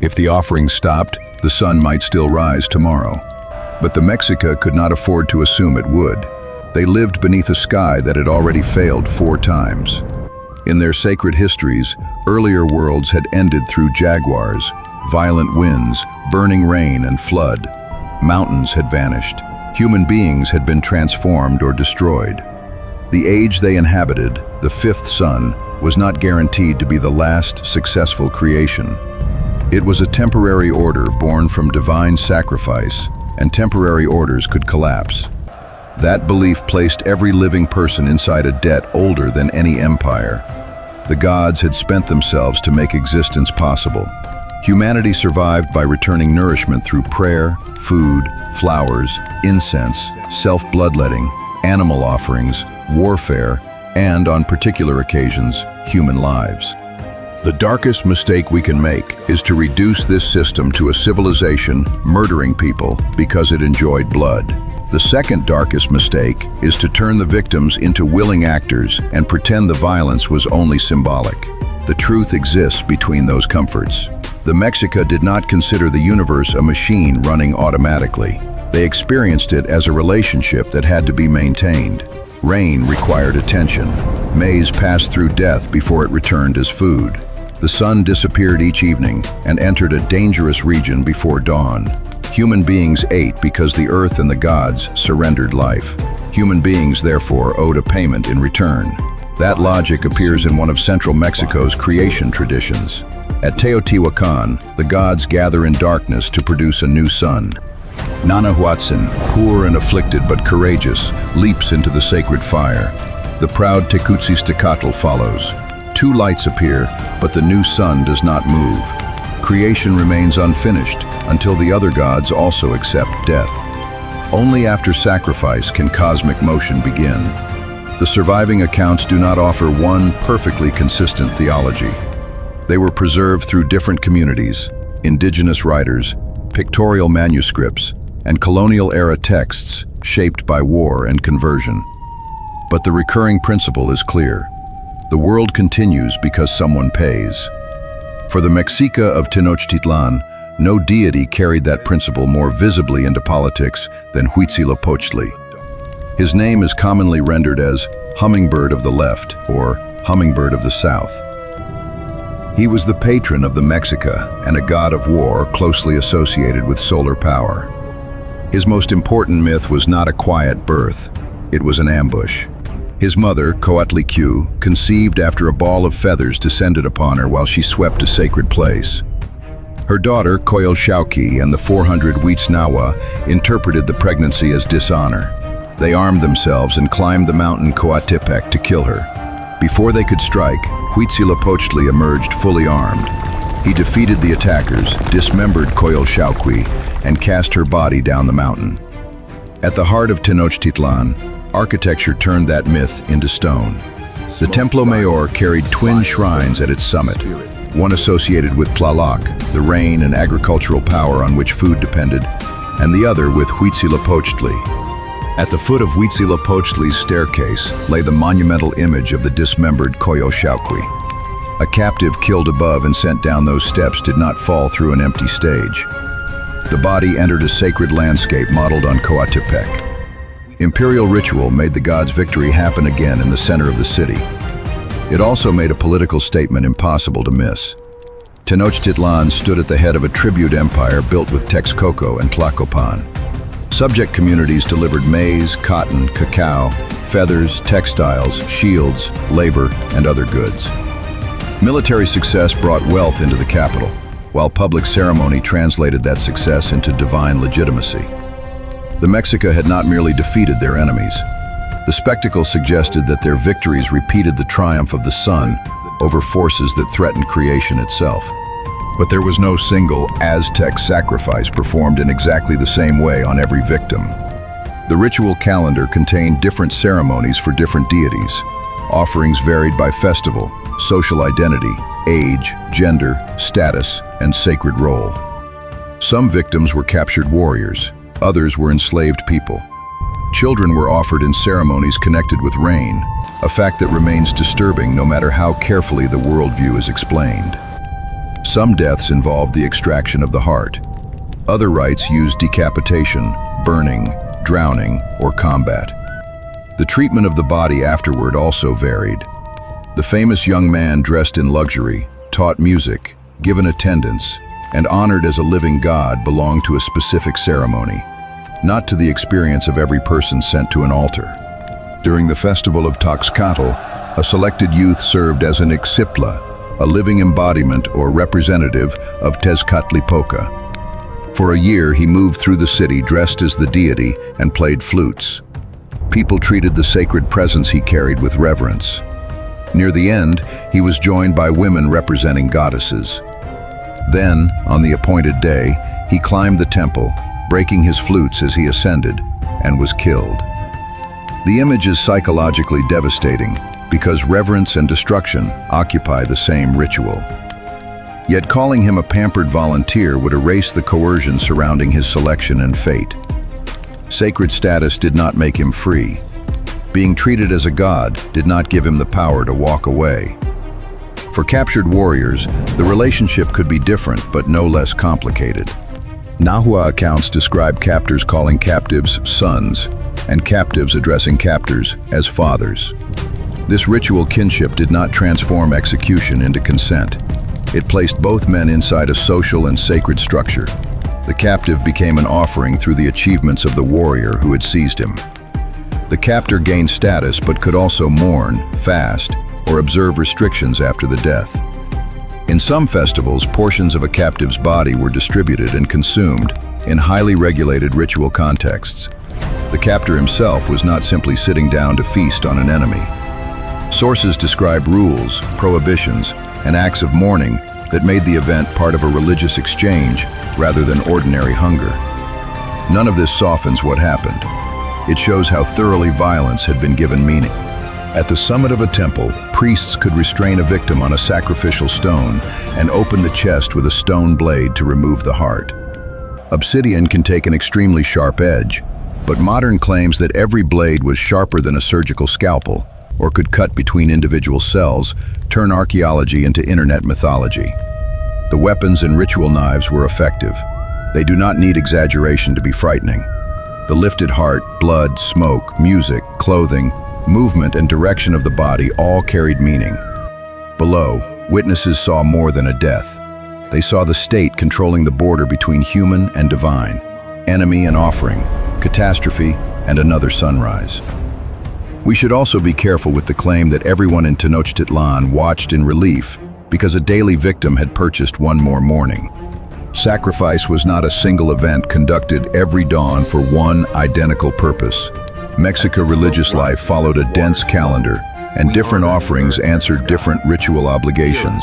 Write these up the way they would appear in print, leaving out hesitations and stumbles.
If the offering stopped, the sun might still rise tomorrow. But the Mexica could not afford to assume it would. They lived beneath a sky that had already failed 4 times. In their sacred histories, earlier worlds had ended through jaguars, violent winds, burning rain, and flood. Mountains had vanished. Human beings had been transformed or destroyed. The age they inhabited, the fifth sun, was not guaranteed to be the last successful creation. It was a temporary order born from divine sacrifice, and temporary orders could collapse. That belief placed every living person inside a debt older than any empire. The gods had spent themselves to make existence possible. Humanity survived by returning nourishment through prayer, food, flowers, incense, self-bloodletting, animal offerings, warfare, and, on particular occasions, human lives. The darkest mistake we can make is to reduce this system to a civilization murdering people because it enjoyed blood. The second darkest mistake is to turn the victims into willing actors and pretend the violence was only symbolic. The truth exists between those comforts. The Mexica did not consider the universe a machine running automatically. They experienced it as a relationship that had to be maintained. Rain required attention. Maize passed through death before it returned as food. The sun disappeared each evening and entered a dangerous region before dawn. Human beings ate because the earth and the gods surrendered life. Human beings, therefore, owed a payment in return. That logic appears in one of central Mexico's creation traditions. At Teotihuacan, the gods gather in darkness to produce a new sun. Nanahuatzin, poor and afflicted but courageous, leaps into the sacred fire. The proud Tecutzistecatl follows. 2 lights appear, but the new sun does not move. Creation remains unfinished until the other gods also accept death. Only after sacrifice can cosmic motion begin. The surviving accounts do not offer one perfectly consistent theology. They were preserved through different communities, indigenous writers, pictorial manuscripts, and colonial-era texts shaped by war and conversion. But the recurring principle is clear. The world continues because someone pays. For the Mexica of Tenochtitlan, no deity carried that principle more visibly into politics than Huitzilopochtli. His name is commonly rendered as hummingbird of the left or hummingbird of the south. He was the patron of the Mexica and a god of war closely associated with solar power. His most important myth was not a quiet birth, it was an ambush. His mother, Coatlicue, conceived after a ball of feathers descended upon her while she swept a sacred place. Her daughter, Coyolxauhqui, and the 400 Huitznawa interpreted the pregnancy as dishonor. They armed themselves and climbed the mountain Coatepec to kill her. Before they could strike, Huitzilopochtli emerged fully armed. He defeated the attackers, dismembered Coyolxauhqui, and cast her body down the mountain. At the heart of Tenochtitlan, architecture turned that myth into stone. The Templo Mayor carried twin shrines at its summit, one associated with Tlaloc, the rain and agricultural power on which food depended, and the other with Huitzilopochtli. At the foot of Huitzilopochtli's staircase lay the monumental image of the dismembered Coyolxauhqui. A captive killed above and sent down those steps did not fall through an empty stage. The body entered a sacred landscape modeled on Coatepec. Imperial ritual made the gods' victory happen again in the center of the city. It also made a political statement impossible to miss. Tenochtitlan stood at the head of a tribute empire built with Texcoco and Tlacopan. Subject communities delivered maize, cotton, cacao, feathers, textiles, shields, labor, and other goods. Military success brought wealth into the capital, while public ceremony translated that success into divine legitimacy. The Mexica had not merely defeated their enemies. The spectacle suggested that their victories repeated the triumph of the sun over forces that threatened creation itself. But there was no single Aztec sacrifice performed in exactly the same way on every victim. The ritual calendar contained different ceremonies for different deities. Offerings varied by festival, social identity, age, gender, status, and sacred role. Some victims were captured warriors. Others were enslaved people. Children were offered in ceremonies connected with rain, a fact that remains disturbing no matter how carefully the worldview is explained. Some deaths involved the extraction of the heart. Other rites used decapitation, burning, drowning, or combat. The treatment of the body afterward also varied. The famous young man dressed in luxury, taught music, given attendance, and honored as a living god belonged to a specific ceremony, not to the experience of every person sent to an altar. During the festival of Toxcatl, a selected youth served as an Ixiptla, a living embodiment or representative of Tezcatlipoca. For a year, he moved through the city dressed as the deity and played flutes. People treated the sacred presence he carried with reverence. Near the end, he was joined by women representing goddesses. Then, on the appointed day, he climbed the temple, breaking his flutes as he ascended, and was killed. The image is psychologically devastating because reverence and destruction occupy the same ritual. Yet calling him a pampered volunteer would erase the coercion surrounding his selection and fate. Sacred status did not make him free. Being treated as a god did not give him the power to walk away. For captured warriors, the relationship could be different but no less complicated. Nahua accounts describe captors calling captives sons, and captives addressing captors as fathers. This ritual kinship did not transform execution into consent. It placed both men inside a social and sacred structure. The captive became an offering through the achievements of the warrior who had seized him. The captor gained status but could also mourn, fast, or observe restrictions after the death. In some festivals, portions of a captive's body were distributed and consumed in highly regulated ritual contexts. The captor himself was not simply sitting down to feast on an enemy. Sources describe rules, prohibitions, and acts of mourning that made the event part of a religious exchange rather than ordinary hunger. None of this softens what happened. It shows how thoroughly violence had been given meaning. At the summit of a temple, priests could restrain a victim on a sacrificial stone and open the chest with a stone blade to remove the heart. Obsidian can take an extremely sharp edge, but modern claims that every blade was sharper than a surgical scalpel or could cut between individual cells turn archaeology into internet mythology. The weapons and ritual knives were effective. They do not need exaggeration to be frightening. The lifted heart, blood, smoke, music, clothing, movement, and direction of the body all carried meaning. Below, witnesses saw more than a death. They saw the state controlling the border between human and divine, enemy and offering, catastrophe and another sunrise. We should also be careful with the claim that everyone in Tenochtitlan watched in relief because a daily victim had purchased one more mourning. Sacrifice was not a single event conducted every dawn for one identical purpose. Mexica religious life followed a dense calendar, and different offerings answered different ritual obligations.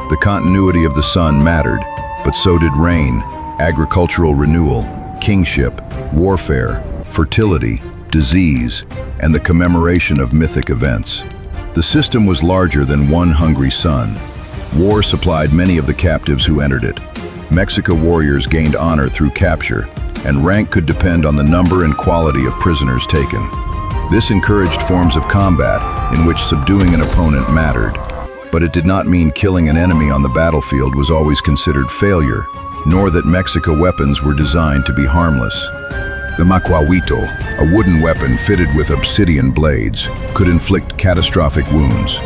The continuity of the sun mattered, but so did rain, agricultural renewal, kingship, warfare, fertility, disease, and the commemoration of mythic events. The system was larger than one hungry sun. War supplied many of the captives who entered it. Mexica warriors gained honor through capture, and rank could depend on the number and quality of prisoners taken. This encouraged forms of combat in which subduing an opponent mattered, but it did not mean killing an enemy on the battlefield was always considered failure, nor that Mexica weapons were designed to be harmless. The macuahuito, a wooden weapon fitted with obsidian blades, could inflict catastrophic wounds.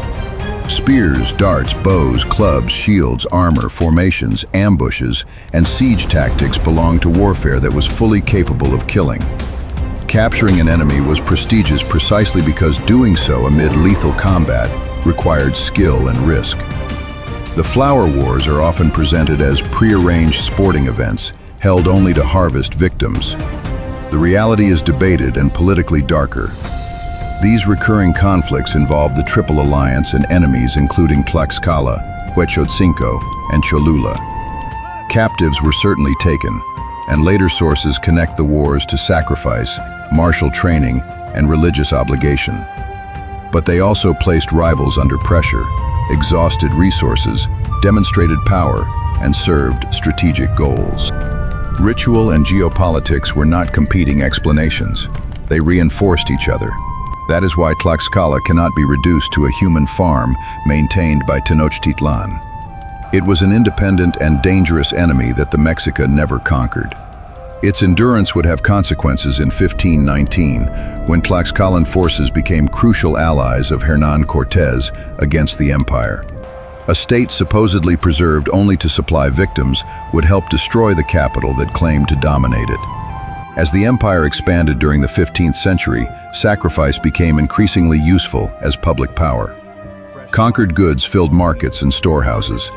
Spears, darts, bows, clubs, shields, armor, formations, ambushes, and siege tactics belonged to warfare that was fully capable of killing. Capturing an enemy was prestigious precisely because doing so amid lethal combat required skill and risk. The Flower Wars are often presented as prearranged sporting events held only to harvest victims. The reality is debated and politically darker. These recurring conflicts involve the Triple Alliance and enemies including Tlaxcala, Huechotzinco, and Cholula. Captives were certainly taken, and later sources connect the wars to sacrifice, martial training, and religious obligation. But they also placed rivals under pressure, exhausted resources, demonstrated power, and served strategic goals. Ritual and geopolitics were not competing explanations. They reinforced each other. That is why Tlaxcala cannot be reduced to a human farm maintained by Tenochtitlan. It was an independent and dangerous enemy that the Mexica never conquered. Its endurance would have consequences in 1519, when Tlaxcalan forces became crucial allies of Hernán Cortés against the empire. A state supposedly preserved only to supply victims would help destroy the capital that claimed to dominate it. As the empire expanded during the 15th century, sacrifice became increasingly useful as public power. Conquered goods filled markets and storehouses.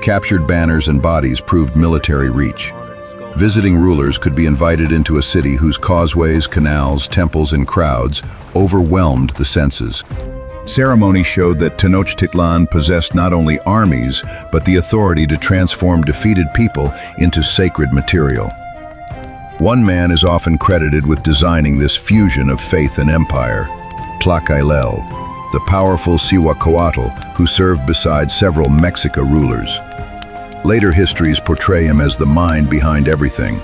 Captured banners and bodies proved military reach. Visiting rulers could be invited into a city whose causeways, canals, temples, and crowds overwhelmed the senses. Ceremony showed that Tenochtitlan possessed not only armies, but the authority to transform defeated people into sacred material. One man is often credited with designing this fusion of faith and empire, Tlacaelel, the powerful Cihuacoatl who served beside several Mexica rulers. Later histories portray him as the mind behind everything.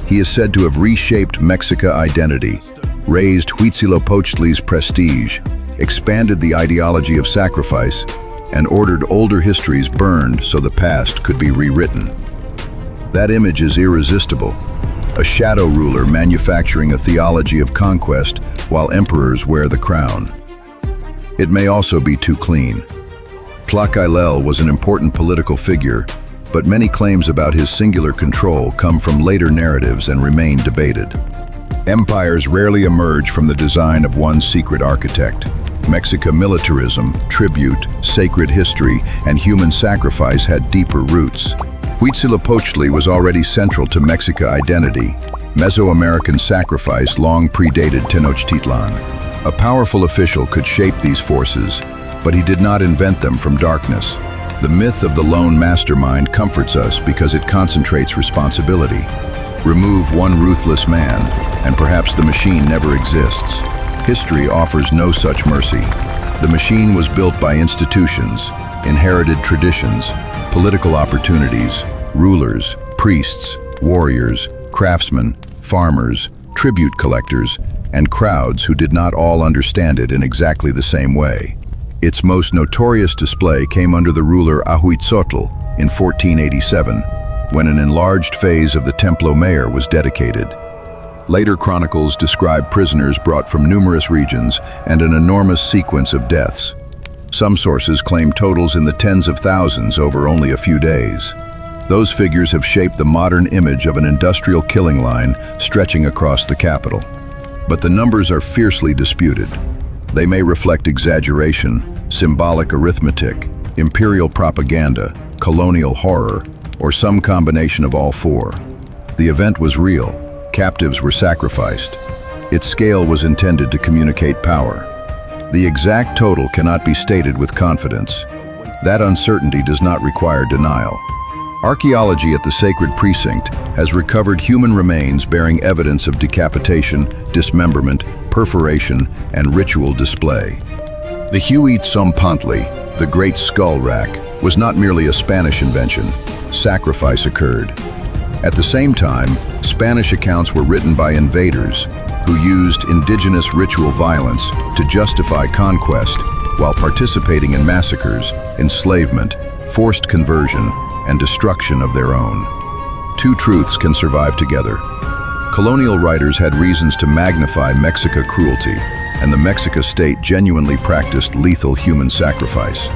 He is said to have reshaped Mexica identity, raised Huitzilopochtli's prestige, expanded the ideology of sacrifice, and ordered older histories burned so the past could be rewritten. That image is irresistible, a shadow ruler manufacturing a theology of conquest while emperors wear the crown. It may also be too clean. Tlacaelel was an important political figure, but many claims about his singular control come from later narratives and remain debated. Empires rarely emerge from the design of one secret architect. Mexica militarism, tribute, sacred history, and human sacrifice had deeper roots. Huitzilopochtli was already central to Mexica identity. Mesoamerican sacrifice long predated Tenochtitlan. A powerful official could shape these forces, but he did not invent them from darkness. The myth of the lone mastermind comforts us because it concentrates responsibility. Remove one ruthless man, and perhaps the machine never exists. History offers no such mercy. The machine was built by institutions, inherited traditions, political opportunities, rulers, priests, warriors, craftsmen, farmers, tribute collectors, and crowds who did not all understand it in exactly the same way. Its most notorious display came under the ruler Ahuitzotl in 1487, when an enlarged phase of the Templo Mayor was dedicated. Later chronicles describe prisoners brought from numerous regions and an enormous sequence of deaths. Some sources claim totals in the tens of thousands over only a few days. Those figures have shaped the modern image of an industrial killing line stretching across the capital. But the numbers are fiercely disputed. They may reflect exaggeration, symbolic arithmetic, imperial propaganda, colonial horror, or some combination of all four. The event was real. Captives were sacrificed. Its scale was intended to communicate power. The exact total cannot be stated with confidence. That uncertainty does not require denial. Archaeology at the sacred precinct has recovered human remains bearing evidence of decapitation, dismemberment, perforation, and ritual display. The Huitzilopochtli, the Great Skull Rack, was not merely a Spanish invention. Sacrifice occurred. At the same time, Spanish accounts were written by invaders who used indigenous ritual violence to justify conquest while participating in massacres, enslavement, forced conversion, and destruction of their own. Two truths can survive together. Colonial writers had reasons to magnify Mexica cruelty, and the Mexica state genuinely practiced lethal human sacrifice.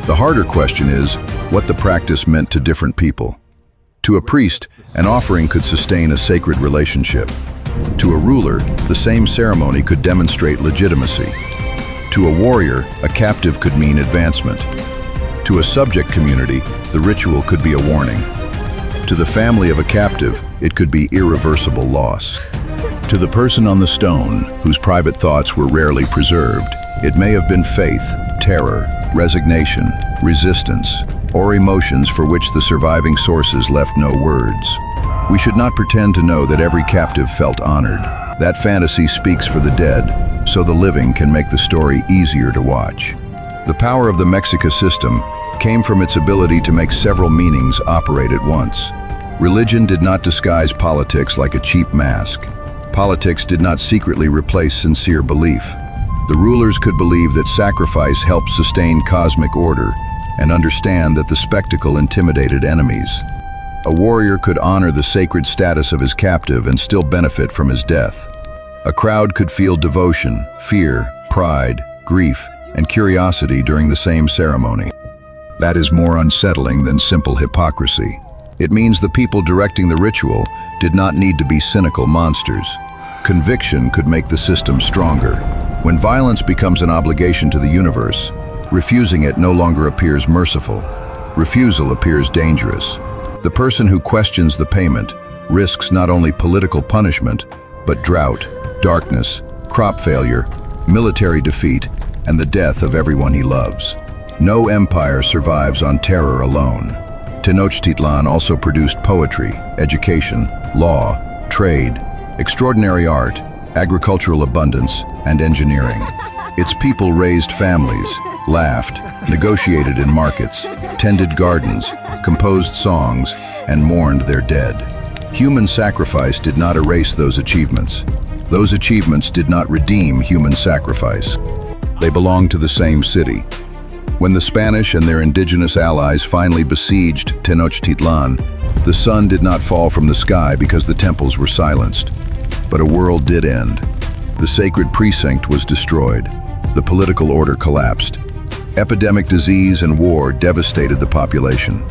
The harder question is what the practice meant to different people. To a priest, an offering could sustain a sacred relationship. To a ruler, the same ceremony could demonstrate legitimacy. To a warrior, a captive could mean advancement. To a subject community, the ritual could be a warning. To the family of a captive, it could be irreversible loss. To the person on the stone, whose private thoughts were rarely preserved, it may have been faith, terror, resignation, resistance, or emotions for which the surviving sources left no words. We should not pretend to know that every captive felt honored. That fantasy speaks for the dead, so the living can make the story easier to watch. The power of the Mexica system came from its ability to make several meanings operate at once. Religion did not disguise politics like a cheap mask. Politics did not secretly replace sincere belief. The rulers could believe that sacrifice helped sustain cosmic order, and understand that the spectacle intimidated enemies. A warrior could honor the sacred status of his captive and still benefit from his death. A crowd could feel devotion, fear, pride, grief, and curiosity during the same ceremony. That is more unsettling than simple hypocrisy. It means the people directing the ritual did not need to be cynical monsters. Conviction could make the system stronger. When violence becomes an obligation to the universe, refusing it no longer appears merciful. Refusal appears dangerous. The person who questions the payment risks not only political punishment, but drought, darkness, crop failure, military defeat, and the death of everyone he loves. No empire survives on terror alone. Tenochtitlan also produced poetry, education, law, trade, extraordinary art, agricultural abundance, and engineering. Its people raised families, laughed, negotiated in markets, tended gardens, composed songs, and mourned their dead. Human sacrifice did not erase those achievements. Those achievements did not redeem human sacrifice. They belonged to the same city. When the Spanish and their indigenous allies finally besieged Tenochtitlan, the sun did not fall from the sky because the temples were silenced. But a world did end. The sacred precinct was destroyed. The political order collapsed. Epidemic disease and war devastated the population.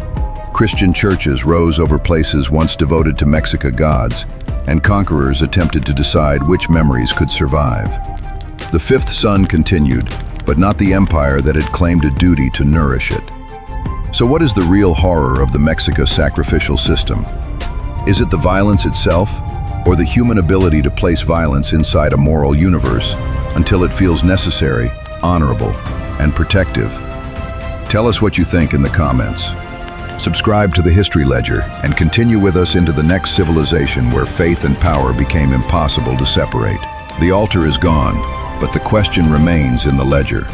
Christian churches rose over places once devoted to Mexica gods, and conquerors attempted to decide which memories could survive. The Fifth Sun continued, but not the empire that had claimed a duty to nourish it. So what is the real horror of the Mexica sacrificial system? Is it the violence itself, or the human ability to place violence inside a moral universe until it feels necessary, honorable, and protective? Tell us what you think in the comments. Subscribe to the History Ledger and continue with us into the next civilization where faith and power became impossible to separate. The altar is gone, but the question remains in the ledger.